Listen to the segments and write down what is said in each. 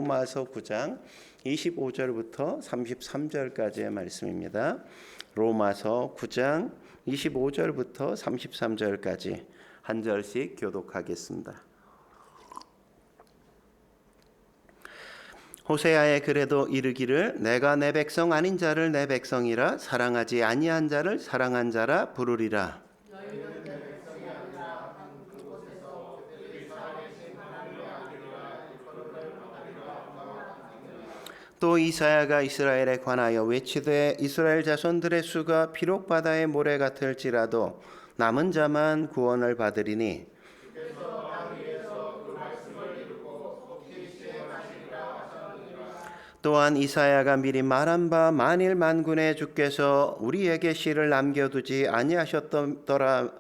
로마서 9장 25절부터 33절까지의 말씀입니다. 로마서 9장 25절부터 33절까지 한 절씩 교독하겠습니다. 호세아의 글에도 이르기를 내가 내 백성 아닌 자를 내 백성이라 사랑하지 아니한 자를 사랑한 자라 부르리라. 또 이사야가 이스라엘에 관하여 외치되 이스라엘 자손들의 수가 비록 바다의 모래 같을지라도 남은 자만 구원을 받으리니 또한 이사야가 미리 말한 바 만일 만군의 주께서 우리에게 씨를 남겨두지 아니하셨더라면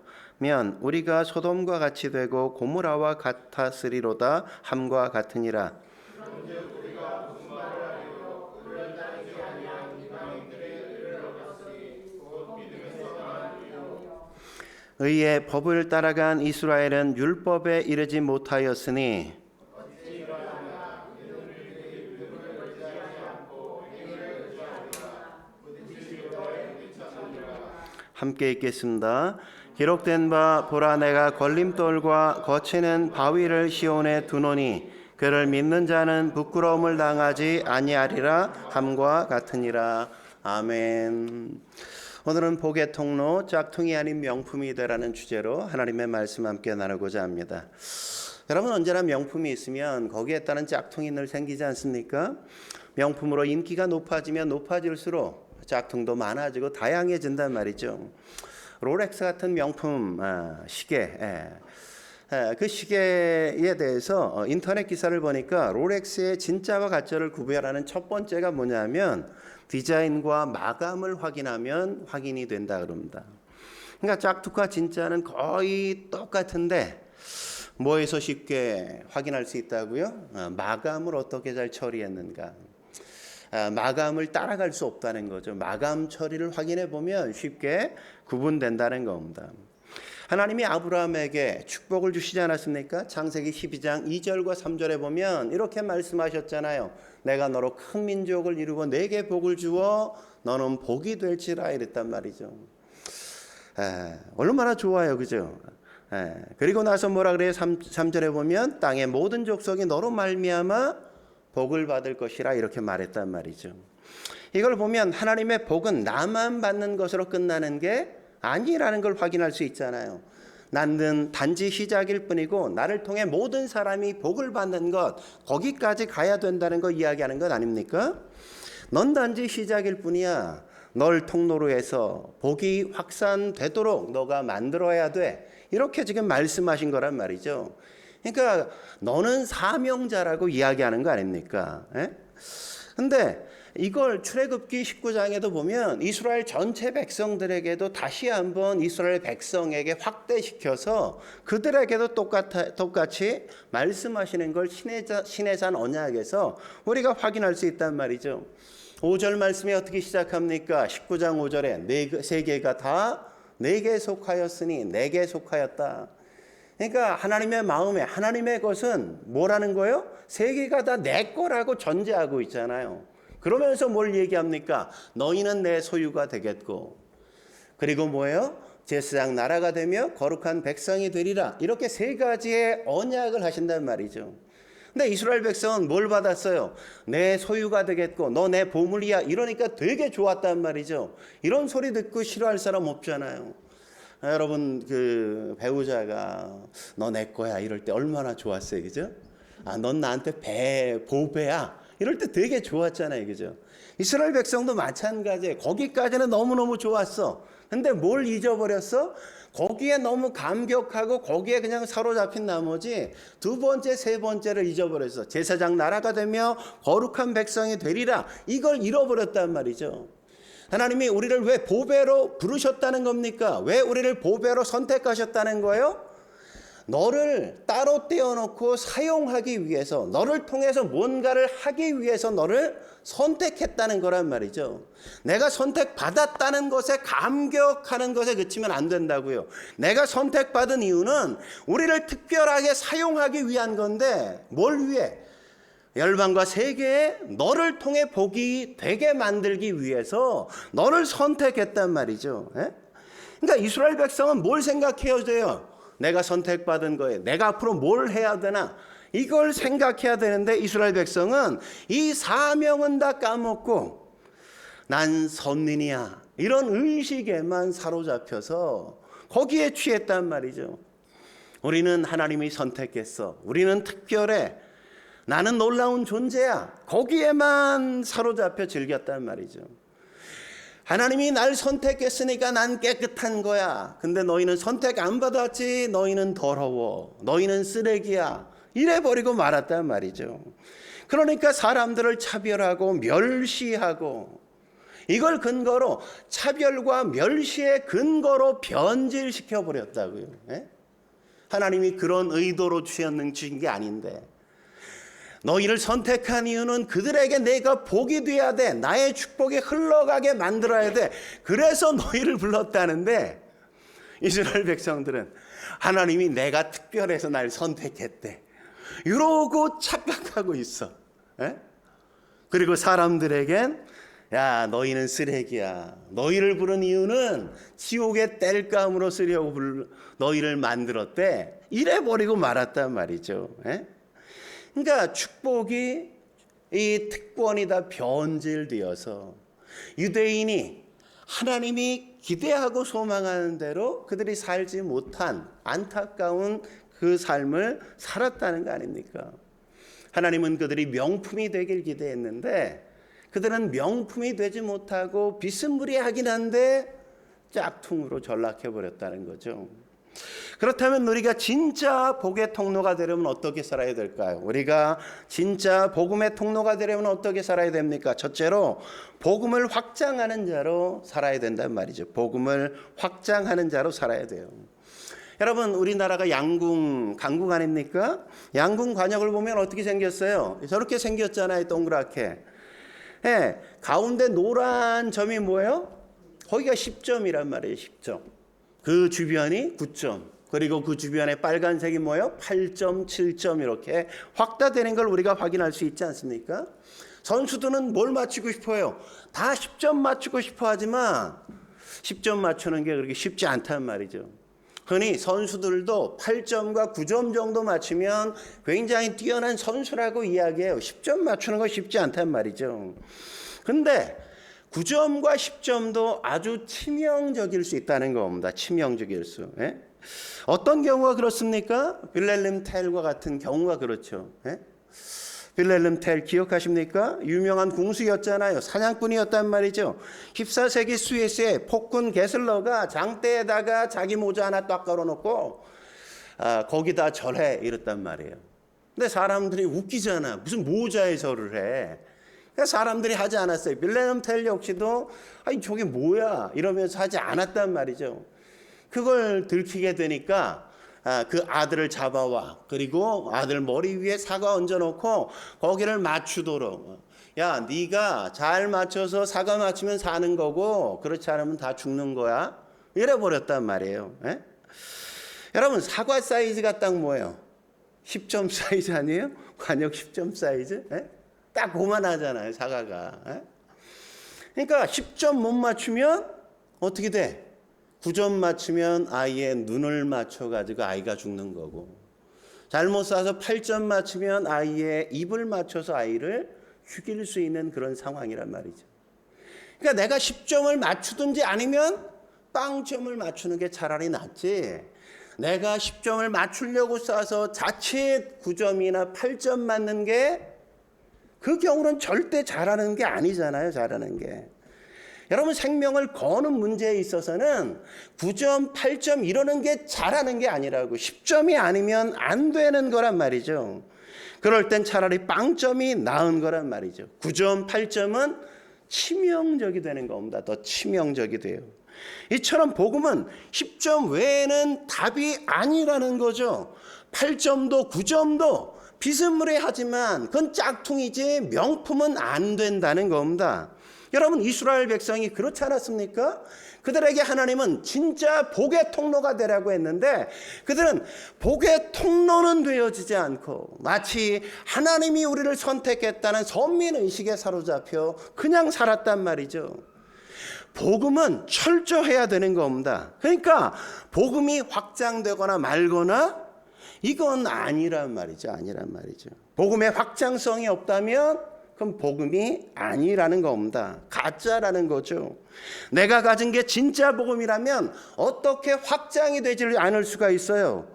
우리가 소돔과 같이 되고 고모라와 같았으리로다 함과 같으니라. 의의 법을 따라간 이스라엘은 율법에 이르지 못하였으니 함께 읽겠습니다. 기록된 바 보라 내가 걸림돌과 거치는 바위를 시온에 두노니 그를 믿는 자는 부끄러움을 당하지 아니하리라 함과 같으니라. 아멘. 오늘은 복의 통로 짝퉁이 아닌 명품이 되라는 주제로 하나님의 말씀 함께 나누고자 합니다. 여러분 언제나 명품이 있으면 거기에 따른 짝퉁이 늘 생기지 않습니까? 명품으로 인기가 높아지면 높아질수록 짝퉁도 많아지고 다양해진단 말이죠. 롤렉스 같은 명품 시계, 그 시계에 대해서 인터넷 기사를 보니까 롤렉스의 진짜와 가짜를 구별하는 첫 번째가 뭐냐면 디자인과 마감을 확인하면 확인이 된다 그럽니다. 그러니까 짝퉁과 진짜는 거의 똑같은데 뭐에서 쉽게 확인할 수 있다고요? 마감을 어떻게 잘 처리했는가. 마감을 따라갈 수 없다는 거죠. 마감 처리를 확인해 보면 쉽게 구분된다는 겁니다. 하나님이 아브라함에게 축복을 주시지 않았습니까? 창세기 12장 2절과 3절에 보면 이렇게 말씀하셨잖아요. 내가 너로 큰 민족을 이루고 내게 복을 주어 너는 복이 될지라 이랬단 말이죠. 얼마나 좋아요, 그죠? 그리고 나서 뭐라 그래요? 3절에 보면 땅의 모든 족속이 너로 말미암아 복을 받을 것이라 이렇게 말했단 말이죠. 이걸 보면 하나님의 복은 나만 받는 것으로 끝나는 게 아니라는 걸 확인할 수 있잖아요. 나는 단지 시작일 뿐이고 나를 통해 모든 사람이 복을 받는 것 거기까지 가야 된다는 거 이야기하는 것 아닙니까? 넌 단지 시작일 뿐이야. 널 통로로 해서 복이 확산되도록 너가 만들어야 돼. 이렇게 지금 말씀하신 거란 말이죠. 그러니까 너는 사명자라고 이야기하는 거 아닙니까? 근데 이걸 출애굽기 19장에도 보면 이스라엘 전체 백성들에게도 다시 한번 이스라엘 백성에게 확대시켜서 그들에게도 똑같이 말씀하시는 걸 신의 잔 언약에서 우리가 확인할 수 있단 말이죠. 5절 말씀이 어떻게 시작합니까? 19장 5절에 세계가 다 내게 속하였으니 내게 속하였다. 그러니까 하나님의 마음에 하나님의 것은 뭐라는 거예요? 세계가 다 내 거라고 전제하고 있잖아요. 그러면서 뭘 얘기합니까? 너희는 내 소유가 되겠고 그리고 뭐예요? 제사장 나라가 되며 거룩한 백성이 되리라. 이렇게 세 가지의 언약을 하신단 말이죠. 근데 이스라엘 백성은 뭘 받았어요? 내 소유가 되겠고 너 내 보물이야. 이러니까 되게 좋았단 말이죠. 이런 소리 듣고 싫어할 사람 없잖아요. 여러분 그 배우자가 너 내 거야 이럴 때 얼마나 좋았어요, 그죠? 넌 나한테 보배야 이럴 때 되게 좋았잖아요, 그죠? 이스라엘 백성도 마찬가지예요. 거기까지는 너무너무 좋았어. 근데 뭘 잊어버렸어? 거기에 너무 감격하고 거기에 그냥 사로잡힌 나머지 두 번째, 세 번째를 잊어버렸어. 제사장 나라가 되며 거룩한 백성이 되리라. 이걸 잃어버렸단 말이죠. 하나님이 우리를 왜 보배로 부르셨다는 겁니까? 왜 우리를 보배로 선택하셨다는 거예요? 너를 따로 떼어놓고 사용하기 위해서 너를 통해서 뭔가를 하기 위해서 너를 선택했다는 거란 말이죠. 내가 선택받았다는 것에 감격하는 것에 그치면 안 된다고요. 내가 선택받은 이유는 우리를 특별하게 사용하기 위한 건데 뭘 위해? 열방과 세계에 너를 통해 복이 되게 만들기 위해서 너를 선택했단 말이죠. 예? 그러니까 이스라엘 백성은 뭘 생각해야 돼요? 내가 선택받은 거예요. 내가 앞으로 뭘 해야 되나? 이걸 생각해야 되는데 이스라엘 백성은 이 사명은 다 까먹고 난 선민이야, 이런 의식에만 사로잡혀서 거기에 취했단 말이죠. 우리는 하나님이 선택했어, 우리는 특별해, 나는 놀라운 존재야, 거기에만 사로잡혀 즐겼단 말이죠. 하나님이 날 선택했으니까 난 깨끗한 거야. 근데 너희는 선택 안 받았지, 너희는 더러워, 너희는 쓰레기야, 이래버리고 말았단 말이죠. 그러니까 사람들을 차별하고 멸시하고, 이걸 근거로 차별과 멸시의 근거로 변질시켜 버렸다고요. 예? 하나님이 그런 의도로 주신 게 아닌데, 너희를 선택한 이유는 그들에게 내가 복이 돼야 돼, 나의 축복이 흘러가게 만들어야 돼, 그래서 너희를 불렀다는데, 이스라엘 백성들은 하나님이 내가 특별해서 날 선택했대, 이러고 착각하고 있어. 예? 그리고 사람들에겐 야, 너희는 쓰레기야, 너희를 부른 이유는 지옥의 땔감으로 쓰려고 너희를 만들었대, 이래버리고 말았단 말이죠. 예? 그러니까 축복이, 이 특권이 다 변질되어서 유대인이 하나님이 기대하고 소망하는 대로 그들이 살지 못한 안타까운 그 삶을 살았다는 거 아닙니까? 하나님은 그들이 명품이 되길 기대했는데 그들은 명품이 되지 못하고 비스무리하긴 한데 짝퉁으로 전락해버렸다는 거죠. 그렇다면 우리가 진짜 복의 통로가 되려면 어떻게 살아야 될까요? 우리가 진짜 복음의 통로가 되려면 어떻게 살아야 됩니까? 첫째로 복음을 확장하는 자로 살아야 된단 말이죠. 복음을 확장하는 자로 살아야 돼요. 여러분, 우리나라가 강국 아닙니까? 양궁 관역을 보면 어떻게 생겼어요? 저렇게 생겼잖아요, 동그랗게. 예, 가운데 노란 점이 뭐예요? 거기가 10점이란 말이에요. 10점. 그 주변이 9점. 그리고 그 주변에 빨간색이 뭐예요? 8점, 7점, 이렇게 확대되는 걸 우리가 확인할 수 있지 않습니까? 선수들은 뭘 맞추고 싶어요? 다 10점 맞추고 싶어 하지만 10점 맞추는 게 그렇게 쉽지 않단 말이죠. 흔히 선수들도 8점과 9점 정도 맞추면 굉장히 뛰어난 선수라고 이야기해요. 10점 맞추는 거 쉽지 않단 말이죠. 근데 9점과 10점도 아주 치명적일 수 있다는 겁니다. 치명적일 수. 예? 어떤 경우가 그렇습니까? 빌렐름 텔과 같은 경우가 그렇죠. 예? 빌렐름 텔 기억하십니까? 유명한 궁수였잖아요. 사냥꾼이었단 말이죠. 14세기 스위스의 폭군 게슬러가 장대에다가 자기 모자 하나 딱 걸어놓고 거기다 절해, 이랬단 말이에요. 근데 사람들이 웃기잖아. 무슨 모자에 절을 해. 그러니까 사람들이 하지 않았어요. 빌렐름 텔 역시도 아니 저게 뭐야 이러면서 하지 않았단 말이죠. 그걸 들키게 되니까 그 아들을 잡아와, 그리고 아들 머리 위에 사과 얹어놓고 거기를 맞추도록, 야, 네가 잘 맞춰서 사과 맞추면 사는 거고 그렇지 않으면 다 죽는 거야, 이래버렸단 말이에요. 예? 여러분, 사과 사이즈가 딱 뭐예요? 10점 사이즈 아니에요? 관역 10점 사이즈? 예? 딱 그만하잖아요, 사과가. 예? 그러니까 10점 못 맞추면 어떻게 돼? 9점 맞추면 아이의 눈을 맞춰가지고 아이가 죽는 거고, 잘못 쏴서 8점 맞추면 아이의 입을 맞춰서 아이를 죽일 수 있는 그런 상황이란 말이죠. 그러니까 내가 10점을 맞추든지 아니면 빵점을 맞추는 게 차라리 낫지, 내가 10점을 맞추려고 쏴서 자칫 9점이나 8점 맞는 게, 그 경우는 절대 잘하는 게 아니잖아요. 잘하는 게. 여러분, 생명을 거는 문제에 있어서는 9점, 8점 이러는 게 잘하는 게 아니라고. 10점이 아니면 안 되는 거란 말이죠. 그럴 땐 차라리 빵점이 나은 거란 말이죠. 9점, 8점은 치명적이 되는 겁니다. 더 치명적이 돼요. 이처럼 복음은 10점 외에는 답이 아니라는 거죠. 8점도 9점도 비스무리하지만 그건 짝퉁이지 명품은 안 된다는 겁니다. 여러분, 이스라엘 백성이 그렇지 않았습니까? 그들에게 하나님은 진짜 복의 통로가 되라고 했는데 그들은 복의 통로는 되어지지 않고 마치 하나님이 우리를 선택했다는 선민의식에 사로잡혀 그냥 살았단 말이죠. 복음은 철저해야 되는 겁니다. 그러니까 복음이 확장되거나 말거나 이건 아니란 말이죠. 아니란 말이죠. 복음의 확장성이 없다면 그럼 복음이 아니라는 겁니다. 가짜라는 거죠. 내가 가진 게 진짜 복음이라면 어떻게 확장이 되지 않을 수가 있어요.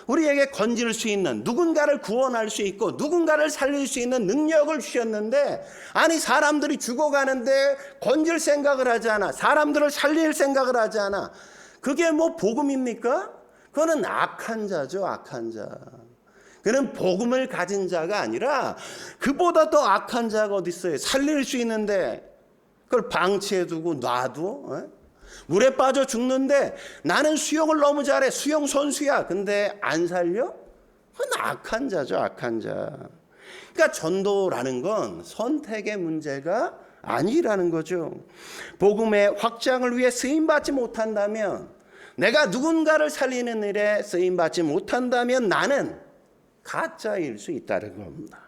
우리에게 건질 수 있는, 누군가를 구원할 수 있고 누군가를 살릴 수 있는 능력을 주셨는데, 아니 사람들이 죽어가는데 건질 생각을 하지 않아, 사람들을 살릴 생각을 하지 않아. 그게 뭐 복음입니까? 그거는 악한 자죠. 악한 자. 그는 복음을 가진 자가 아니라 그보다 더 악한 자가 어디 있어요. 살릴 수 있는데 그걸 방치해두고 놔둬. 물에 빠져 죽는데 나는 수영을 너무 잘해, 수영 선수야, 근데 안 살려? 그건 악한 자죠. 악한 자. 그러니까 전도라는 건 선택의 문제가 아니라는 거죠. 복음의 확장을 위해 쓰임받지 못한다면, 내가 누군가를 살리는 일에 쓰임받지 못한다면 나는 가짜일 수 있다는 겁니다.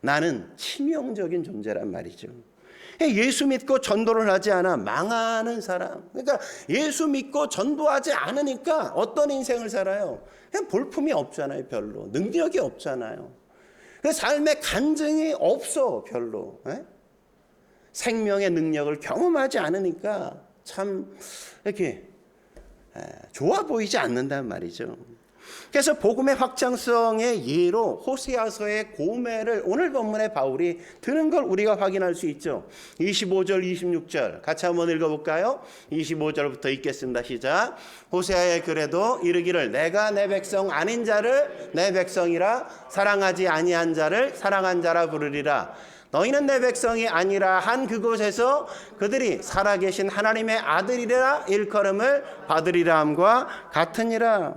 나는 치명적인 존재란 말이죠. 예수 믿고 전도를 하지 않아 망하는 사람. 그러니까 예수 믿고 전도하지 않으니까 어떤 인생을 살아요? 그냥 볼품이 없잖아요. 별로. 능력이 없잖아요. 삶의 간증이 없어. 별로. 생명의 능력을 경험하지 않으니까 참 이렇게 좋아 보이지 않는단 말이죠. 그래서 복음의 확장성의 예로 호세아서의 고멜을 오늘 본문에 바울이 드는 걸 우리가 확인할 수 있죠. 25절 26절 같이 한번 읽어볼까요? 25절부터 읽겠습니다. 시작. 호세아의 글에도 이르기를 내가 내 백성 아닌 자를 내 백성이라, 사랑하지 아니한 자를 사랑한 자라 부르리라. 너희는 내 백성이 아니라 한 그곳에서 그들이 살아계신 하나님의 아들이라 일컬음을 받으리라 함과 같으니라.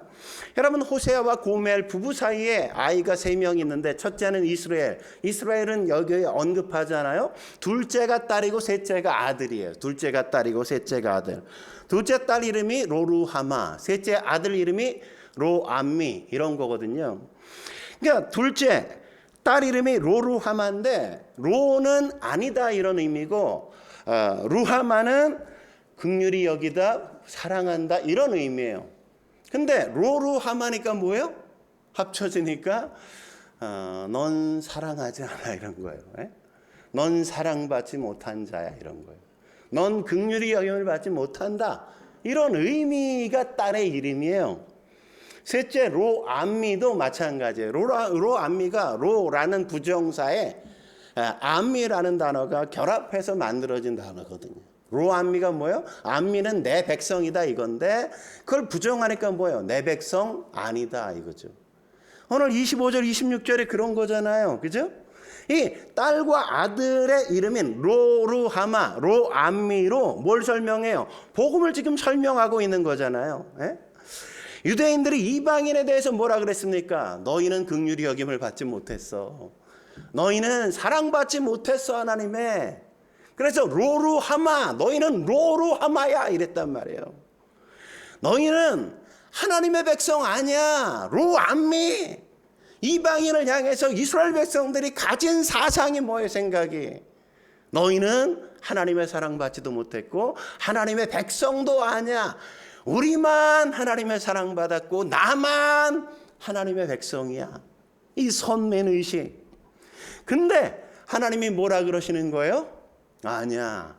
여러분, 호세아와 고멜 부부 사이에 아이가 3명 있는데 첫째는 이스라엘. 이스라엘은 여기에 언급하잖아요. 둘째가 딸이고 셋째가 아들이에요. 둘째가 딸이고 셋째가 아들. 둘째 딸 이름이 로루하마, 셋째 아들 이름이 로암미, 이런 거거든요. 그러니까 둘째 딸 이름이 로루하마인데 로는 아니다 이런 의미고, 루하마는 긍휼히 여기다, 사랑한다 이런 의미예요. 근데 로루하마니까 뭐예요? 합쳐지니까 넌 사랑하지 않아 이런 거예요. 넌 사랑받지 못한 자야 이런 거예요. 넌 긍휼히 여김을 받지 못한다 이런 의미가 딸의 이름이에요. 셋째 로암미도 마찬가지예요. 로암미가 로라는 부정사에 암미라는 단어가 결합해서 만들어진 단어거든요. 로암미가 뭐예요? 암미는 내 백성이다 이건데 그걸 부정하니까 뭐예요? 내 백성 아니다 이거죠. 오늘 25절 26절에 그런 거잖아요. 그죠? 이 딸과 아들의 이름인 로루하마, 로암미로 뭘 설명해요? 복음을 지금 설명하고 있는 거잖아요. 유대인들이 이방인에 대해서 뭐라 그랬습니까? 너희는 긍휼히 여김을 받지 못했어. 너희는 사랑받지 못했어 하나님의. 그래서 로루하마, 너희는 로루하마야 이랬단 말이에요. 너희는 하나님의 백성 아니야. 로암미. 이방인을 향해서 이스라엘 백성들이 가진 사상이 뭐예요? 생각이. 너희는 하나님의 사랑받지도 못했고 하나님의 백성도 아니야. 우리만 하나님의 사랑받았고 나만 하나님의 백성이야. 이 선민의식. 근데 하나님이 뭐라 그러시는 거예요? 아니야.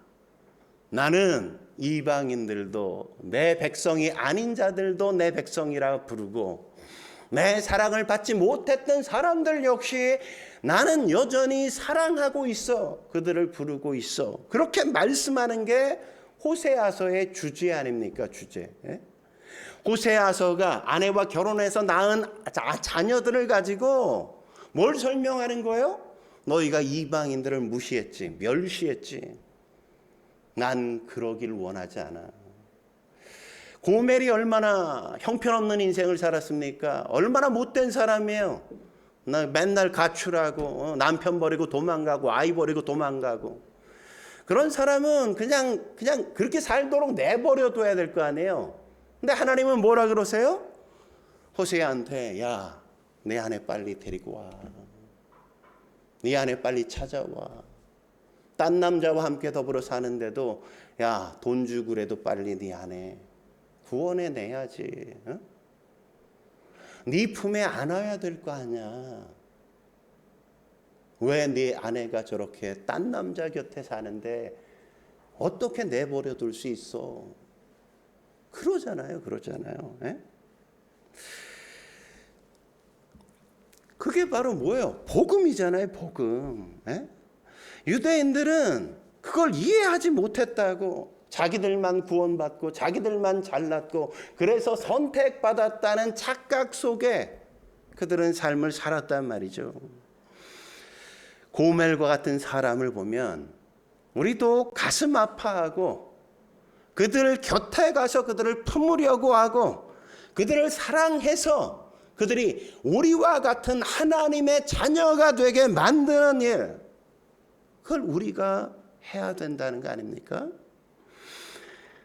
나는 이방인들도 내 백성이 아닌 자들도 내 백성이라 부르고 내 사랑을 받지 못했던 사람들 역시 나는 여전히 사랑하고 있어. 그들을 부르고 있어. 그렇게 말씀하는 게 호세아서의 주제 아닙니까? 주제. 호세아서가 아내와 결혼해서 낳은 자녀들을 가지고 뭘 설명하는 거예요? 너희가 이방인들을 무시했지, 멸시했지. 난 그러길 원하지 않아. 고멜이 얼마나 형편없는 인생을 살았습니까? 얼마나 못된 사람이에요. 나 맨날 가출하고 남편 버리고 도망가고 아이 버리고 도망가고. 그런 사람은 그냥 그렇게 살도록 내버려 둬야 될 거 아니에요. 근데 하나님은 뭐라 그러세요? 호세아한테 야, 내 아내 빨리 데리고 와. 네 아내 빨리 찾아와. 딴 남자와 함께 더불어 사는데도 야, 돈 주고라도 빨리 네 아내 구원해 내야지. 어? 네 품에 안아야 될 거 아니야. 왜 네 아내가 저렇게 딴 남자 곁에 사는데 어떻게 내버려 둘 수 있어? 그러잖아요. 예? 그게 바로 뭐예요? 복음이잖아요. 복음. 예? 유대인들은 그걸 이해하지 못했다고. 자기들만 구원받고 자기들만 잘났고 그래서 선택받았다는 착각 속에 그들은 삶을 살았단 말이죠. 고멜과 같은 사람을 보면 우리도 가슴 아파하고 그들 곁에 가서 그들을 품으려고 하고 그들을 사랑해서 그들이 우리와 같은 하나님의 자녀가 되게 만드는 일, 그걸 우리가 해야 된다는 거 아닙니까?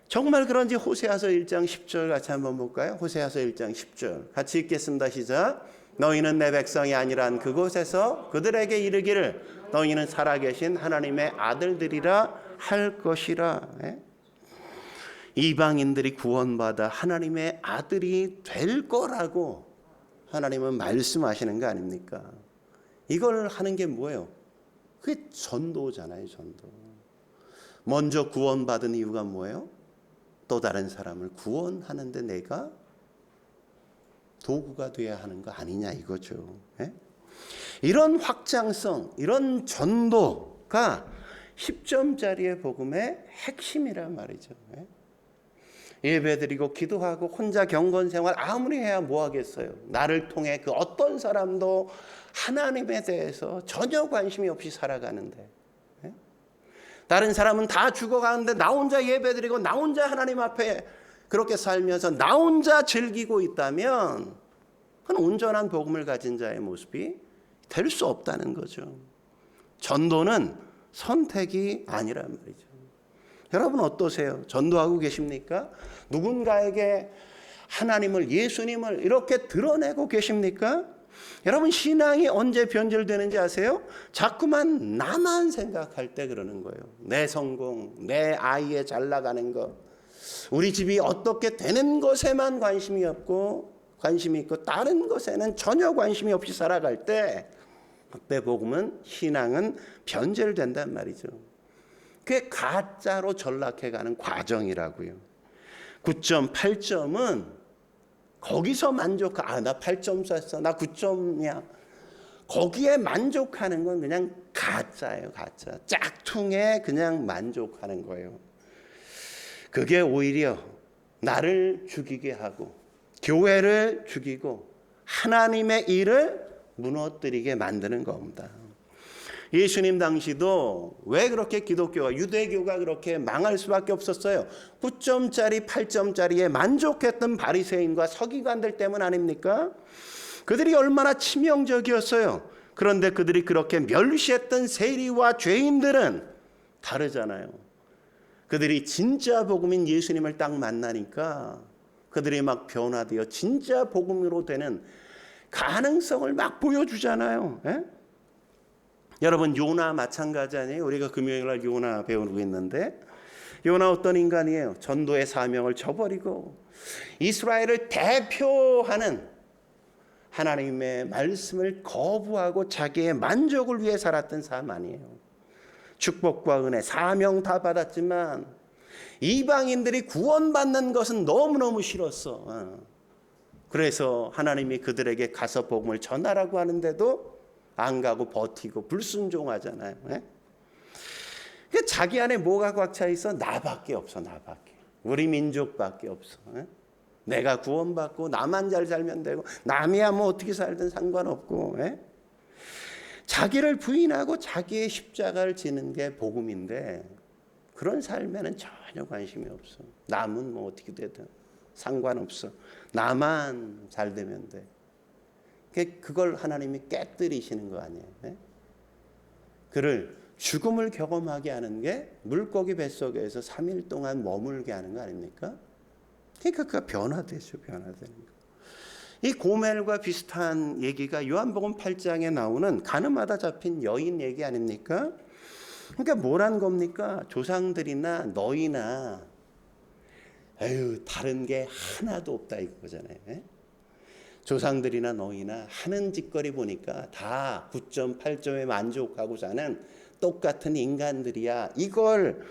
정말 그런지 호세아서 1장 10절 같이 한번 볼까요? 호세아서 1장 10절 같이 읽겠습니다. 시작. 너희는 내 백성이 아니란 그곳에서 그들에게 이르기를 너희는 살아계신 하나님의 아들들이라 할 것이라. 이방인들이 구원받아 하나님의 아들이 될 거라고 하나님은 말씀하시는 거 아닙니까? 이걸 하는 게 뭐예요? 그게 전도잖아요. 전도. 먼저 구원받은 이유가 뭐예요? 또 다른 사람을 구원하는데 내가 도구가 돼야 하는 거 아니냐 이거죠. 이런 확장성, 이런 전도가 10점짜리의 복음의 핵심이란 말이죠. 예배드리고 기도하고 혼자 경건생활 아무리 해야 뭐 하겠어요. 나를 통해 그 어떤 사람도 하나님에 대해서 전혀 관심이 없이 살아가는데, 다른 사람은 다 죽어가는데 나 혼자 예배드리고 나 혼자 하나님 앞에 그렇게 살면서 나 혼자 즐기고 있다면 그건 온전한 복음을 가진 자의 모습이 될 수 없다는 거죠. 전도는 선택이 아니란 말이죠. 여러분 어떠세요? 전도하고 계십니까? 누군가에게 하나님을, 예수님을 이렇게 드러내고 계십니까? 여러분 신앙이 언제 변질되는지 아세요? 자꾸만 나만 생각할 때 그러는 거예요. 내 성공, 내 아이의 잘 나가는 것, 우리 집이 어떻게 되는 것에만 관심이 있고 다른 것에는 전혀 관심이 없이 살아갈 때 그때 복음은, 신앙은 변질된단 말이죠. 그게 가짜로 전락해가는 과정이라고요. 9.8점은 거기서 나 8점 쐈어, 나 9점이야. 거기에 만족하는 건 그냥 가짜예요. 가짜. 짝퉁에 그냥 만족하는 거예요. 그게 오히려 나를 죽이게 하고 교회를 죽이고 하나님의 일을 무너뜨리게 만드는 겁니다. 예수님 당시도 왜 그렇게 기독교가, 유대교가 그렇게 망할 수밖에 없었어요? 9점짜리 8점짜리에 만족했던 바리새인과 서기관들 때문 아닙니까? 그들이 얼마나 치명적이었어요. 그런데 그들이 그렇게 멸시했던 세리와 죄인들은 다르잖아요. 그들이 진짜 복음인 예수님을 딱 만나니까 그들이 막 변화되어 진짜 복음으로 되는 가능성을 막 보여주잖아요. 여러분 요나 마찬가지 아니에요? 우리가 금요일날 요나 배우고 있는데 요나 어떤 인간이에요? 전도의 사명을 저버리고 이스라엘을 대표하는 하나님의 말씀을 거부하고 자기의 만족을 위해 살았던 사람 아니에요. 축복과 은혜, 사명 다 받았지만 이방인들이 구원받는 것은 너무너무 싫었어. 그래서 하나님이 그들에게 가서 복음을 전하라고 하는데도 안 가고 버티고 불순종하잖아요. 그러니까 자기 안에 뭐가 꽉 차 있어? 나밖에 없어. 나밖에. 우리 민족밖에 없어. 내가 구원받고 나만 잘 살면 되고 남이야 뭐 어떻게 살든 상관없고. 자기를 부인하고 자기의 십자가를 지는 게 복음인데 그런 삶에는 전혀 관심이 없어. 남은 뭐 어떻게 되든 상관없어. 나만 잘 되면 돼. 그걸 하나님이 깨뜨리시는 거 아니에요. 그를 죽음을 경험하게 하는 게 물고기 뱃속에서 3일 동안 머물게 하는 거 아닙니까? 그러니까 그가 변화되죠. 변화되는 거. 이 고멜과 비슷한 얘기가 요한복음 8장에 나오는 가늠하다 잡힌 여인 얘기 아닙니까? 그러니까 뭐란 겁니까? 조상들이나 너희나 다른 게 하나도 없다 이거잖아요. 조상들이나 너희나 하는 짓거리 보니까 다 9.8점에 만족하고 사는 똑같은 인간들이야. 이걸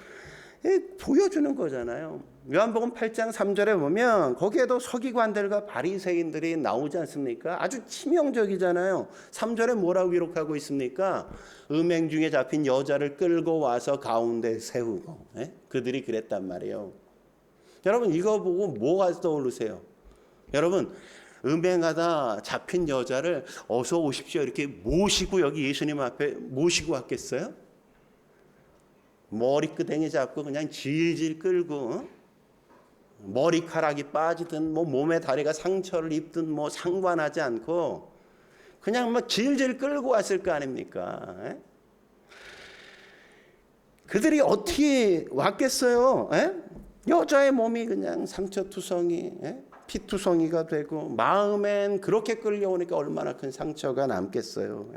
보여주는 거잖아요. 요한복음 8장 3절에 보면 거기에도 서기관들과 바리새인들이 나오지 않습니까? 아주 치명적이잖아요. 3절에 뭐라고 기록하고 있습니까? 음행 중에 잡힌 여자를 끌고 와서 가운데 세우고 그들이 그랬단 말이에요. 여러분 이거 보고 뭐가 떠오르세요? 여러분 음행하다 잡힌 여자를 어서 오십시오 이렇게 모시고 여기 예수님 앞에 모시고 왔겠어요? 머리끄댕이 잡고 그냥 질질 끌고 머리카락이 빠지든 뭐 몸에 다리가 상처를 입든 뭐 상관하지 않고 그냥 막 질질 끌고 왔을 거 아닙니까? 그들이 어떻게 왔겠어요? 여자의 몸이 그냥 상처투성이 피투성이가 되고 마음엔 그렇게 끌려오니까 얼마나 큰 상처가 남겠어요.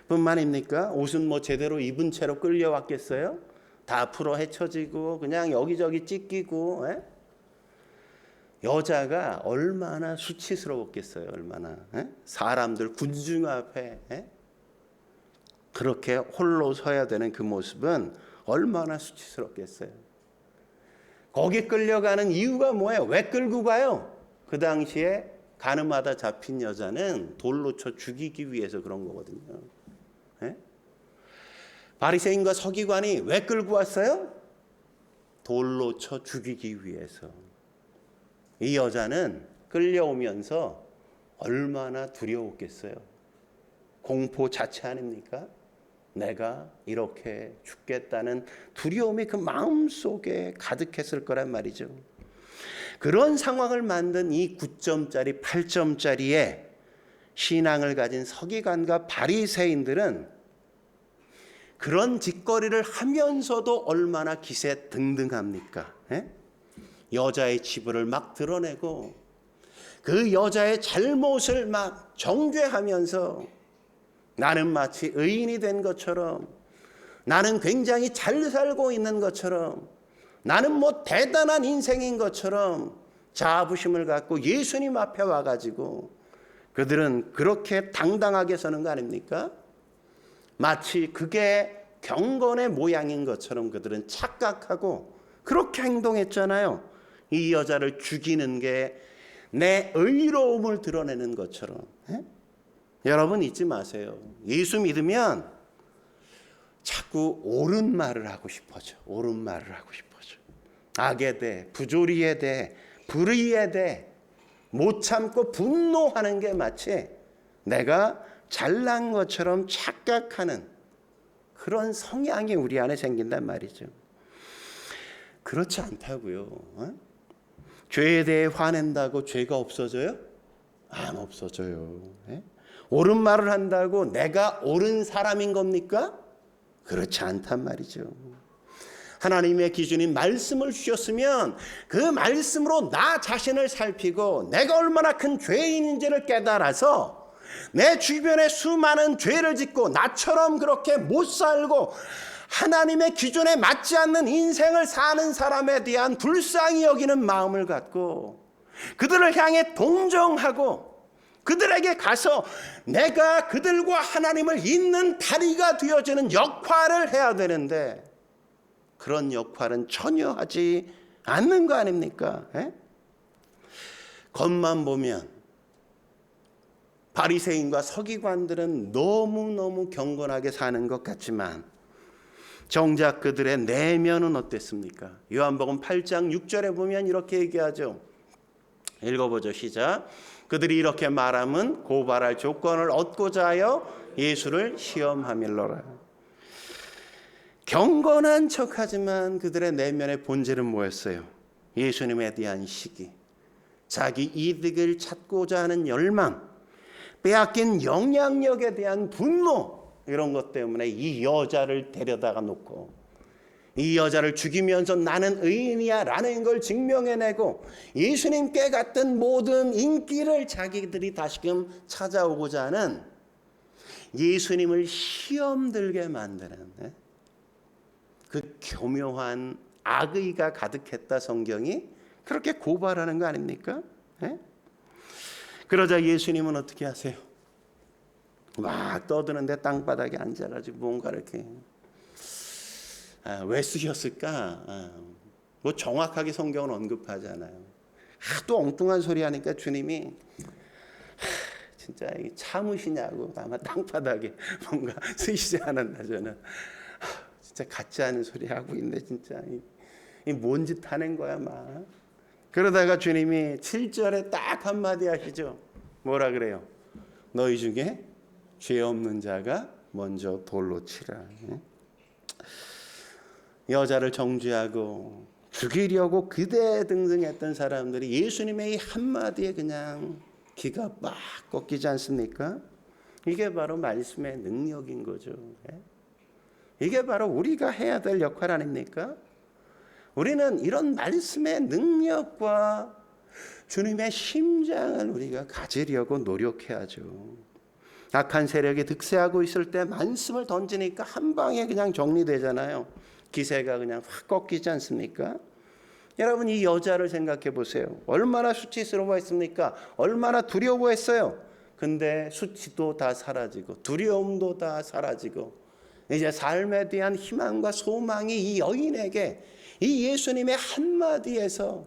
뿐만입니까? 옷은 뭐 제대로 입은 채로 끌려왔겠어요? 다 풀어 헤쳐지고 그냥 여기저기 찢기고 여자가 얼마나 수치스러웠겠어요. 얼마나 사람들 군중 앞에 그렇게 홀로 서야 되는 그 모습은 얼마나 수치스럽겠어요. 거기 끌려가는 이유가 뭐예요? 왜 끌고 가요? 그 당시에 가늠하다 잡힌 여자는 돌로 쳐 죽이기 위해서 그런 거거든요. 바리새인과 서기관이 왜 끌고 왔어요? 돌로 쳐 죽이기 위해서. 이 여자는 끌려오면서 얼마나 두려웠겠어요. 공포 자체 아닙니까? 내가 이렇게 죽겠다는 두려움이 그 마음속에 가득했을 거란 말이죠. 그런 상황을 만든 이 9점짜리 8점짜리의 신앙을 가진 서기관과 바리새인들은 그런 짓거리를 하면서도 얼마나 기세등등합니까? 여자의 치부를 막 드러내고 그 여자의 잘못을 막 정죄하면서 나는 마치 의인이 된 것처럼, 나는 굉장히 잘 살고 있는 것처럼, 나는 뭐 대단한 인생인 것처럼 자부심을 갖고 예수님 앞에 와가지고 그들은 그렇게 당당하게 서는 거 아닙니까? 마치 그게 경건의 모양인 것처럼 그들은 착각하고 그렇게 행동했잖아요. 이 여자를 죽이는 게 내 의로움을 드러내는 것처럼. 여러분 잊지 마세요. 예수 믿으면 자꾸 옳은 말을 하고 싶어져. 옳은 말을 하고 싶어져. 악에 대해, 부조리에 대해, 불의에 대해 못 참고 분노하는 게 마치 내가 잘난 것처럼 착각하는 그런 성향이 우리 안에 생긴단 말이죠. 그렇지 않다고요. 죄에 대해 화낸다고 죄가 없어져요? 안 없어져요. 옳은 말을 한다고 내가 옳은 사람인 겁니까? 그렇지 않단 말이죠. 하나님의 기준인 말씀을 주셨으면 그 말씀으로 나 자신을 살피고 내가 얼마나 큰 죄인인지를 깨달아서 내 주변에 수많은 죄를 짓고 나처럼 그렇게 못 살고 하나님의 기준에 맞지 않는 인생을 사는 사람에 대한 불쌍히 여기는 마음을 갖고 그들을 향해 동정하고 그들에게 가서 내가 그들과 하나님을 잇는 다리가 되어지는 역할을 해야 되는데 그런 역할은 전혀 하지 않는 거 아닙니까? 겉만 보면 바리새인과 서기관들은 너무너무 경건하게 사는 것 같지만 정작 그들의 내면은 어땠습니까? 요한복음 8장 6절에 보면 이렇게 얘기하죠. 읽어보죠. 시작. 그들이 이렇게 말함은 고발할 조건을 얻고자 하여 예수를 시험함일러라. 경건한 척하지만 그들의 내면의 본질은 뭐였어요? 예수님에 대한 시기, 자기 이득을 찾고자 하는 열망, 빼앗긴 영향력에 대한 분노, 이런 것 때문에 이 여자를 데려다가 놓고 이 여자를 죽이면서 나는 의인이야 라는 걸 증명해내고 예수님께 갔던 모든 인기를 자기들이 다시금 찾아오고자 하는 예수님을 시험 들게 만드는 그 교묘한 악의가 가득했다 성경이 그렇게 고발하는 거 아닙니까? 그러자 예수님은 어떻게 하세요? 막 떠드는데 땅바닥에 앉아가지고 뭔가 이렇게 왜 쓰셨을까? 뭐 정확하게 성경은 언급하잖아요. 하도 엉뚱한 소리 하니까 주님이 진짜 참으시냐고 아마 땅바닥에 뭔가 쓰시지 않았나 저는 진짜 같지 않은 소리 하고 있네 진짜 이 뭔 짓 하는 거야 막. 그러다가 주님이 7절에 딱 한마디 하시죠. 뭐라 그래요? 너희 중에 죄 없는 자가 먼저 돌로 치라. 여자를 정죄하고 죽이려고 기대등등했던 사람들이 예수님의 이 한마디에 그냥 기가 막 꺾이지 않습니까? 이게 바로 말씀의 능력인 거죠. 이게 바로 우리가 해야 될 역할 아닙니까? 우리는 이런 말씀의 능력과 주님의 심장을 우리가 가지려고 노력해야죠. 악한 세력이 득세하고 있을 때 말씀을 던지니까 한 방에 그냥 정리되잖아요. 기세가 그냥 확 꺾이지 않습니까? 여러분 이 여자를 생각해 보세요. 얼마나 수치스러워했습니까? 얼마나 두려워했어요. 근데 수치도 다 사라지고 두려움도 다 사라지고 이제 삶에 대한 희망과 소망이 이 여인에게 이 예수님의 한마디에서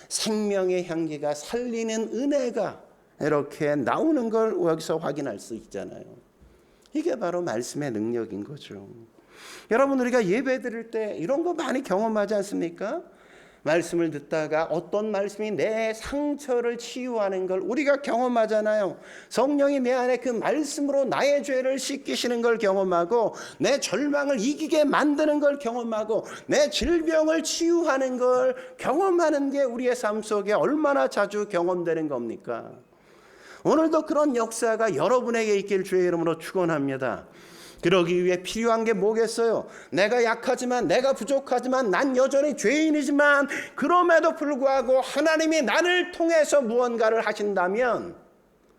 생명의 향기가 살리는 은혜가 이렇게 나오는 걸 여기서 확인할 수 있잖아요. 이게 바로 말씀의 능력인 거죠. 여러분 우리가 예배 드릴 때 이런 거 많이 경험하지 않습니까? 말씀을 듣다가 어떤 말씀이 내 상처를 치유하는 걸 우리가 경험하잖아요. 성령이 내 안에 그 말씀으로 나의 죄를 씻기시는 걸 경험하고 내 절망을 이기게 만드는 걸 경험하고 내 질병을 치유하는 걸 경험하는 게 우리의 삶 속에 얼마나 자주 경험되는 겁니까? 오늘도 그런 역사가 여러분에게 있길 주의 이름으로 축원합니다. 그러기 위해 필요한 게 뭐겠어요? 내가 약하지만 내가 부족하지만 난 여전히 죄인이지만 그럼에도 불구하고 하나님이 나를 통해서 무언가를 하신다면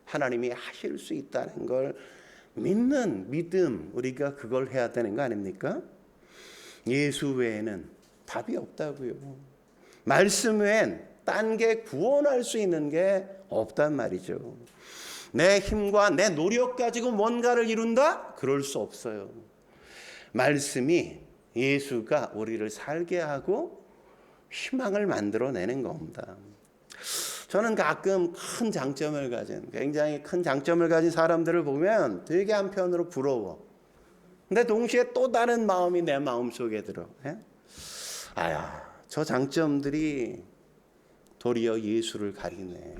하나님이 하실 수 있다는 걸 믿는 믿음, 우리가 그걸 해야 되는 거 아닙니까? 예수 외에는 답이 없다고요. 말씀 외엔 딴 게 구원할 수 있는 게 없단 말이죠. 내 힘과 내 노력 가지고 뭔가를 이룬다? 그럴 수 없어요. 말씀이 예수가 우리를 살게 하고 희망을 만들어내는 겁니다. 저는 가끔 큰 장점을 가진 굉장히 큰 장점을 가진 사람들을 보면 되게 한편으로 부러워. 근데 동시에 또 다른 마음이 내 마음속에 들어. 아야, 저 장점들이 도리어 예수를 가리네.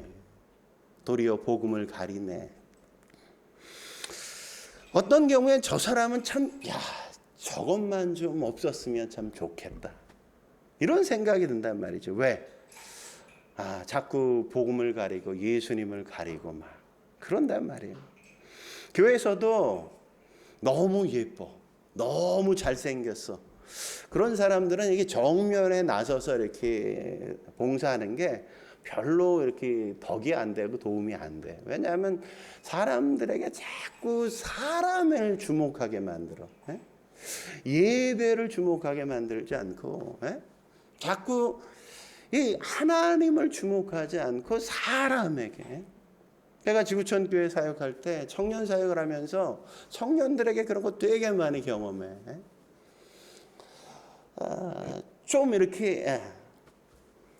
도리어 복음을 가리네. 어떤 경우엔 저 사람은 참 저것만 좀 없었으면 참 좋겠다. 이런 생각이 든단 말이죠. 왜? 자꾸 복음을 가리고 예수님을 가리고 막 그런단 말이에요. 교회에서도 너무 예뻐. 너무 잘생겼어. 그런 사람들은 이게 정면에 나서서 이렇게 봉사하는 게 별로 이렇게 덕이 안 되고 도움이 안 돼. 왜냐하면 사람들에게 자꾸 사람을 주목하게 만들어. 예배를 주목하게 만들지 않고 자꾸 이 하나님을 주목하지 않고 사람에게. 제가 지구촌 교회 사역할 때 청년 사역을 하면서 청년들에게 그런 거 되게 많이 경험해. 좀 이렇게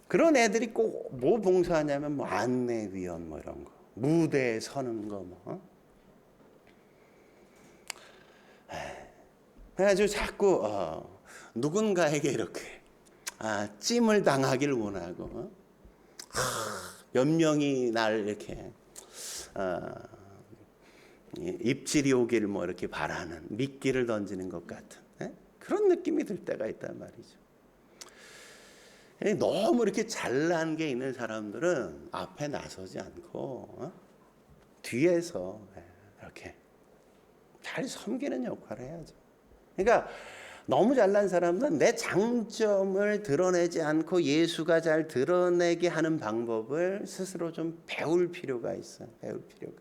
그런 애들이 꼭 뭐 봉사하냐면 뭐 안내위원 뭐 이런 거, 무대에 서는 거 뭐. 그래가지고 자꾸 누군가에게 이렇게 찜을 당하길 원하고 몇 명이 날 이렇게 입질이 오길 뭐 이렇게 바라는 미끼를 던지는 것 같은 그런 느낌이 들 때가 있단 말이죠. 너무 이렇게 잘난 게 있는 사람들은 앞에 나서지 않고 뒤에서 이렇게 잘 섬기는 역할을 해야죠. 그러니까 너무 잘난 사람은 내 장점을 드러내지 않고 예수가 잘 드러내게 하는 방법을 스스로 좀 배울 필요가 있어요. 배울 필요가.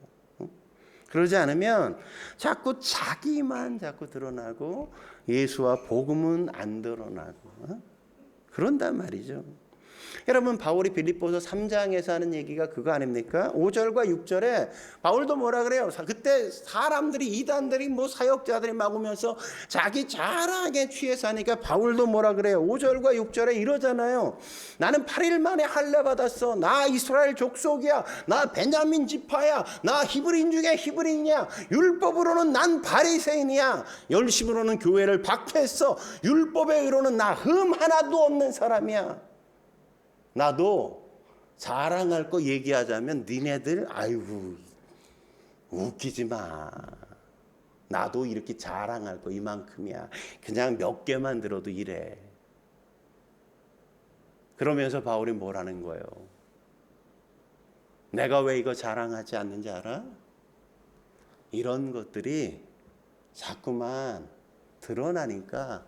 그러지 않으면 자꾸 자기만 자꾸 드러나고 예수와 복음은 안 드러나고 그런단 말이죠. 여러분, 바울이 빌립보서 3장에서 하는 얘기가 그거 아닙니까? 5절과 6절에 바울도 뭐라 그래요? 그때 사람들이, 이단들이, 사역자들이 막 오면서 자기 자랑에 취해 사니까 바울도 뭐라 그래요? 5절과 6절에 이러잖아요. 나는 8일 만에 할례 받았어. 나 이스라엘 족속이야. 나 베냐민 지파야. 나 히브리인 중에 히브리인이야. 율법으로는 난 바리새인이야. 열심으로는 교회를 박해했어. 율법의 의로는 나 흠 하나도 없는 사람이야. 나도 자랑할 거 얘기하자면 니네들 아이고 웃기지 마. 나도 이렇게 자랑할 거 이만큼이야. 그냥 몇 개만 들어도 이래. 그러면서 바울이 뭐라는 거예요? 내가 왜 이거 자랑하지 않는지 알아? 이런 것들이 자꾸만 드러나니까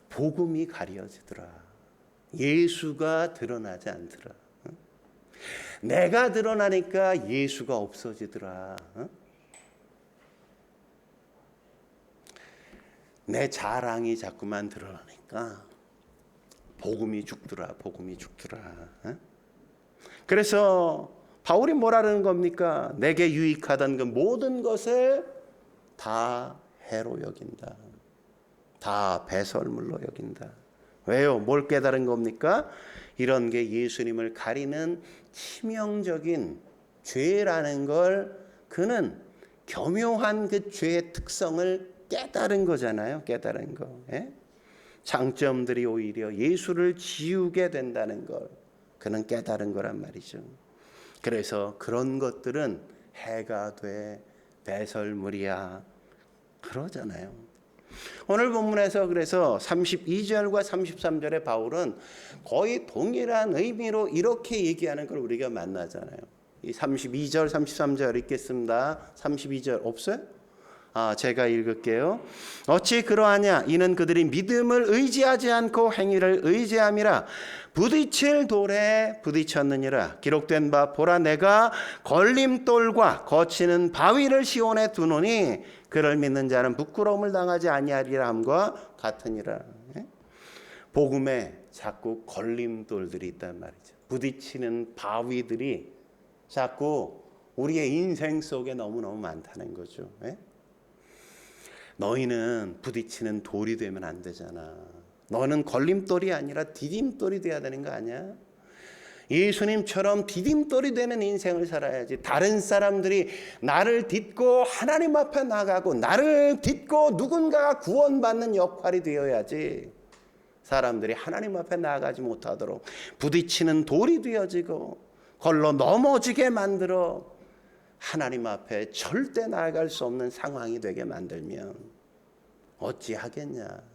복음이 가려지더라. 예수가 드러나지 않더라. 내가 드러나니까 예수가 없어지더라. 내 자랑이 자꾸만 드러나니까 복음이 죽더라. 복음이 죽더라. 그래서 바울이 뭐라는 겁니까? 내게 유익하던 그 모든 것을 다 해로 여긴다. 다 배설물로 여긴다. 왜요? 뭘 깨달은 겁니까? 이런 게 예수님을 가리는 치명적인 죄라는 걸 그는 교묘한 그 죄의 특성을 깨달은 거잖아요. 깨달은 거. 예? 장점들이 오히려 예수를 지우게 된다는 걸 그는 깨달은 거란 말이죠. 그래서 그런 것들은 해가 돼 배설물이야 그러잖아요. 오늘 본문에서 그래서 32절과 33절에 바울은 거의 동일한 의미로 이렇게 얘기하는 걸 우리가 만나잖아요. 이 32절, 33절 읽겠습니다. 32절 없어요? 제가 읽을게요. 어찌 그러하냐? 이는 그들이 믿음을 의지하지 않고 행위를 의지함이라. 부딪힐 돌에 부딪혔느니라. 기록된 바 보라, 내가 걸림돌과 거치는 바위를 시온에 두노니 그를 믿는 자는 부끄러움을 당하지 아니하리라 함과 같으니라. 복음에 자꾸 걸림돌들이 있단 말이죠. 부딪히는 바위들이 자꾸 우리의 인생 속에 너무너무 많다는 거죠. 너희는 부딪히는 돌이 되면 안 되잖아. 너는 걸림돌이 아니라 디딤돌이 돼야 되는 거 아니야? 예수님처럼 디딤돌이 되는 인생을 살아야지. 다른 사람들이 나를 딛고 하나님 앞에 나가고 나를 딛고 누군가가 구원받는 역할이 되어야지. 사람들이 하나님 앞에 나가지 못하도록 부딪히는 돌이 되어지고 걸러 넘어지게 만들어 하나님 앞에 절대 나아갈 수 없는 상황이 되게 만들면 어찌하겠냐.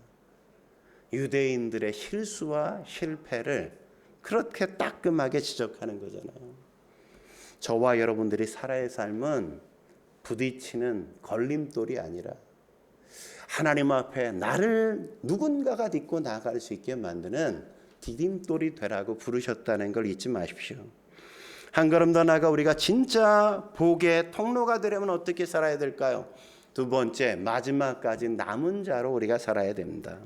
유대인들의 실수와 실패를 그렇게 따끔하게 지적하는 거잖아요. 저와 여러분들이 살아야 삶은 부딪히는 걸림돌이 아니라 하나님 앞에 나를 누군가가 딛고 나아갈 수 있게 만드는 디딤돌이 되라고 부르셨다는 걸 잊지 마십시오. 한 걸음 더 나아가 우리가 진짜 복의 통로가 되려면 어떻게 살아야 될까요? 두 번째, 마지막까지 남은 자로 우리가 살아야 됩니다.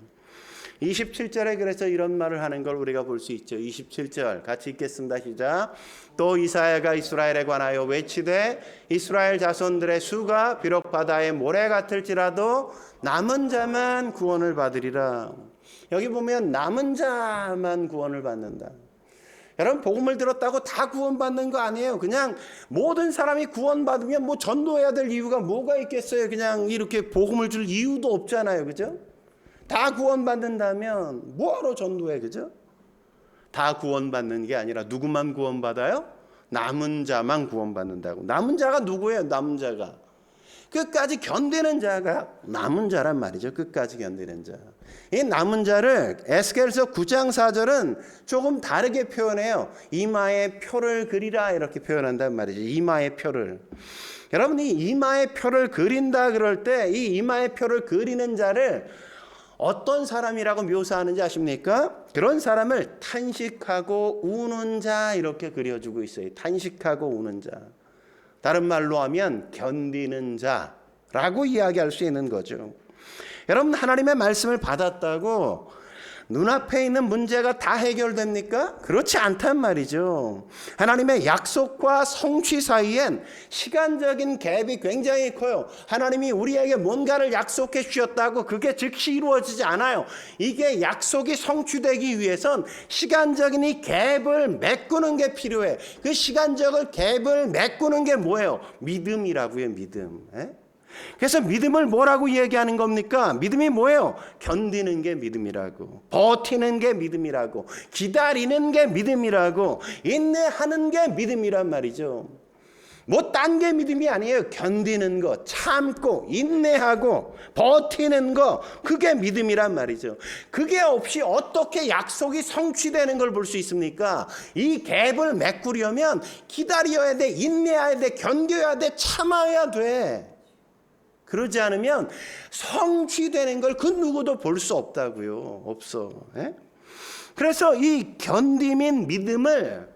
27절에 그래서 이런 말을 하는 걸 우리가 볼 수 있죠. 27절 같이 읽겠습니다. 시작. 또 이사야가 이스라엘에 관하여 외치되 이스라엘 자손들의 수가 비록 바다의 모래 같을지라도 남은 자만 구원을 받으리라. 여기 보면 남은 자만 구원을 받는다. 여러분, 복음을 들었다고 다 구원받는 거 아니에요. 그냥 모든 사람이 구원받으면 전도해야 될 이유가 뭐가 있겠어요. 그냥 이렇게 복음을 줄 이유도 없잖아요. 그죠? 다 구원받는다면 뭐하러 전도해, 그죠? 다 구원받는 게 아니라 누구만 구원받아요? 남은 자만 구원받는다고. 남은 자가 누구예요? 남은 자가 끝까지 견디는 자가 남은 자란 말이죠. 끝까지 견디는 자. 이 남은 자를 에스겔서 9장 4절은 조금 다르게 표현해요. 이마에 표를 그리라 이렇게 표현한단 말이죠. 이마에 표를. 여러분, 이 이마에 표를 그린다 그럴 때 이 이마에 표를 그리는 자를 어떤 사람이라고 묘사하는지 아십니까? 그런 사람을 탄식하고 우는 자 이렇게 그려주고 있어요. 탄식하고 우는 자. 다른 말로 하면 견디는 자라고 이야기할 수 있는 거죠. 여러분, 하나님의 말씀을 받았다고 눈앞에 있는 문제가 다 해결됩니까? 그렇지 않단 말이죠. 하나님의 약속과 성취 사이엔 시간적인 갭이 굉장히 커요. 하나님이 우리에게 뭔가를 약속해 주셨다고 그게 즉시 이루어지지 않아요. 이게 약속이 성취되기 위해선 시간적인 이 갭을 메꾸는 게 필요해. 그 시간적인 갭을 메꾸는 게 뭐예요? 믿음이라고요, 믿음. 그래서 믿음을 뭐라고 얘기하는 겁니까? 믿음이 뭐예요? 견디는 게 믿음이라고, 버티는 게 믿음이라고, 기다리는 게 믿음이라고, 인내하는 게 믿음이란 말이죠. 뭐 딴 게 믿음이 아니에요. 견디는 거, 참고 인내하고 버티는 거, 그게 믿음이란 말이죠. 그게 없이 어떻게 약속이 성취되는 걸 볼 수 있습니까? 이 갭을 메꾸려면 기다려야 돼, 인내해야 돼, 견뎌야 돼, 참아야 돼. 그러지 않으면 성취되는 걸 그 누구도 볼 수 없다고요. 없어. 그래서 이 견딤인 믿음을